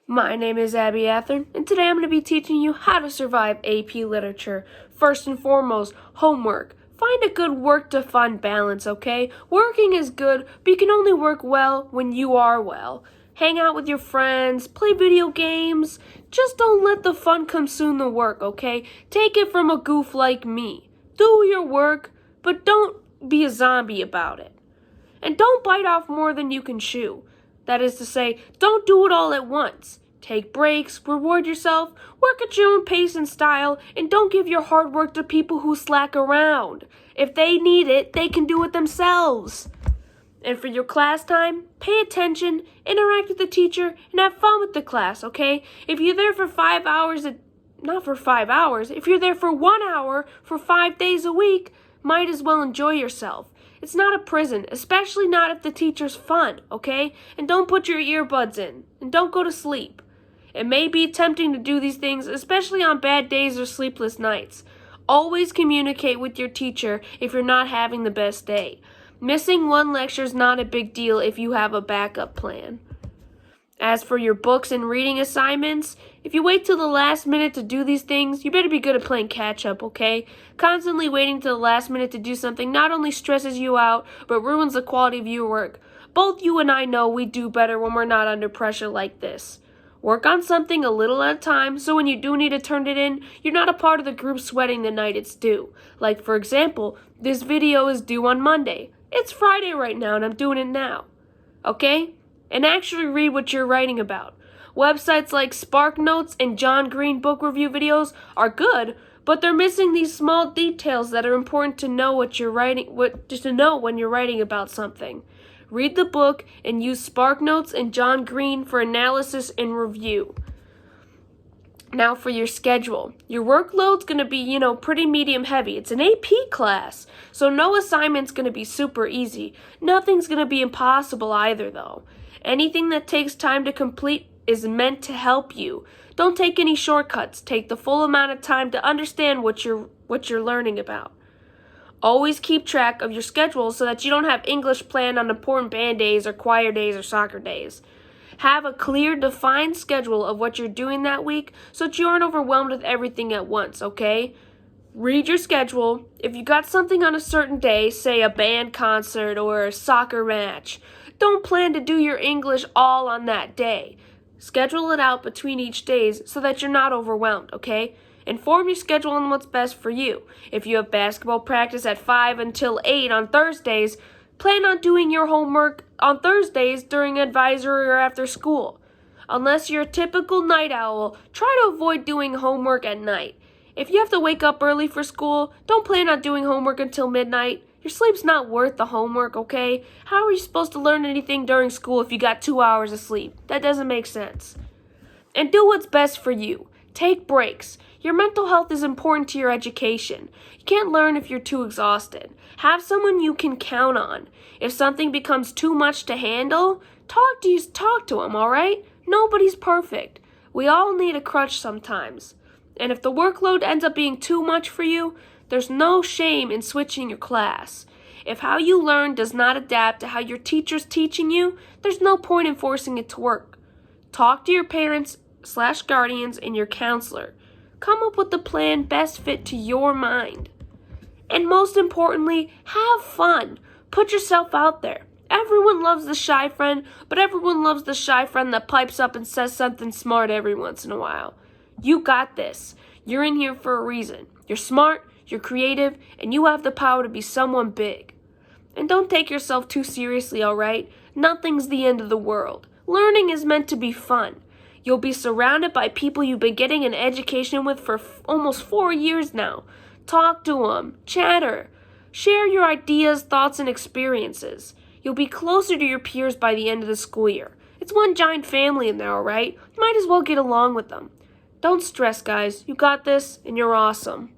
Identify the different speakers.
Speaker 1: My name is Abby Athern, and today I'm going to be teaching you how to survive AP Literature. First and foremost, homework. Find a good work-to-fun balance, okay? Working is good, but you can only work well when you are well. Hang out with your friends, play video games. Just don't let the fun consume the work, okay? Take it from a goof like me. Do your work, but don't be a zombie about it. And don't bite off more than you can chew. That is to say, don't do it all at once. Take breaks, reward yourself, work at your own pace and style, and don't give your hard work to people who slack around. If they need it, they can do it themselves. And for your class time, pay attention, interact with the teacher, and have fun with the class, okay? If you're there for 5 hours, not for 5 hours, if you're there for 1 hour for 5 days a week, might as well enjoy yourself. It's not a prison, especially not if the teacher's fun, okay? And don't put your earbuds in, and don't go to sleep. It may be tempting to do these things, especially on bad days or sleepless nights. Always communicate with your teacher if you're not having the best day. Missing one lecture is not a big deal if you have a backup plan. As for your books and reading assignments, if you wait till the last minute to do these things, you better be good at playing catch-up, okay? Constantly waiting till the last minute to do something not only stresses you out, but ruins the quality of your work. Both you and I know we do better when we're not under pressure like this. Work on something a little at a time, so when you do need to turn it in, you're not a part of the group sweating the night it's due. Like, for example, this video is due on Monday. It's Friday right now, and I'm doing it now. Okay? And actually read what you're writing about. Websites like SparkNotes and John Green book review videos are good, but they're missing these small details that are important to know when you're writing about something. Read the book and use SparkNotes and John Green for analysis and review. Now for your schedule. Your workload's going to be, pretty medium heavy. It's an AP class, so no assignment's going to be super easy. Nothing's going to be impossible either, though. Anything that takes time to complete is meant to help you. Don't take any shortcuts. Take the full amount of time to understand what you're learning about. Always keep track of your schedule so that you don't have English planned on important band days or choir days or soccer days. Have a clear, defined schedule of what you're doing that week so that you aren't overwhelmed with everything at once, okay? Read your schedule. If you got something on a certain day, say a band concert or a soccer match, don't plan to do your English all on that day. Schedule it out between each days so that you're not overwhelmed, okay? Inform your schedule on what's best for you. If you have basketball practice at 5 until 8 on Thursdays, plan on doing your homework on Thursdays during advisory or after school. Unless you're a typical night owl, try to avoid doing homework at night. If you have to wake up early for school, don't plan on doing homework until midnight. Your sleep's not worth the homework, okay? How are you supposed to learn anything during school if you got 2 hours of sleep? That doesn't make sense. And do what's best for you. Take breaks. Your mental health is important to your education. You can't learn if you're too exhausted. Have someone you can count on. If something becomes too much to handle, talk to them, all right? Nobody's perfect. We all need a crutch sometimes. And if the workload ends up being too much for you, there's no shame in switching your class. If how you learn does not adapt to how your teacher's teaching you, there's no point in forcing it to work. Talk to your parents/guardians and your counselor. Come up with the plan best fit to your mind. And most importantly, have fun. Put yourself out there. Everyone loves the shy friend, but everyone loves the shy friend that pipes up and says something smart every once in a while. You got this. You're in here for a reason. You're smart, you're creative, and you have the power to be someone big. And don't take yourself too seriously, all right? Nothing's the end of the world. Learning is meant to be fun. You'll be surrounded by people you've been getting an education with for almost 4 years now. Talk to them, chatter, share your ideas, thoughts, and experiences. You'll be closer to your peers by the end of the school year. It's one giant family in there, all right? You might as well get along with them. Don't stress, guys. You got this, and you're awesome.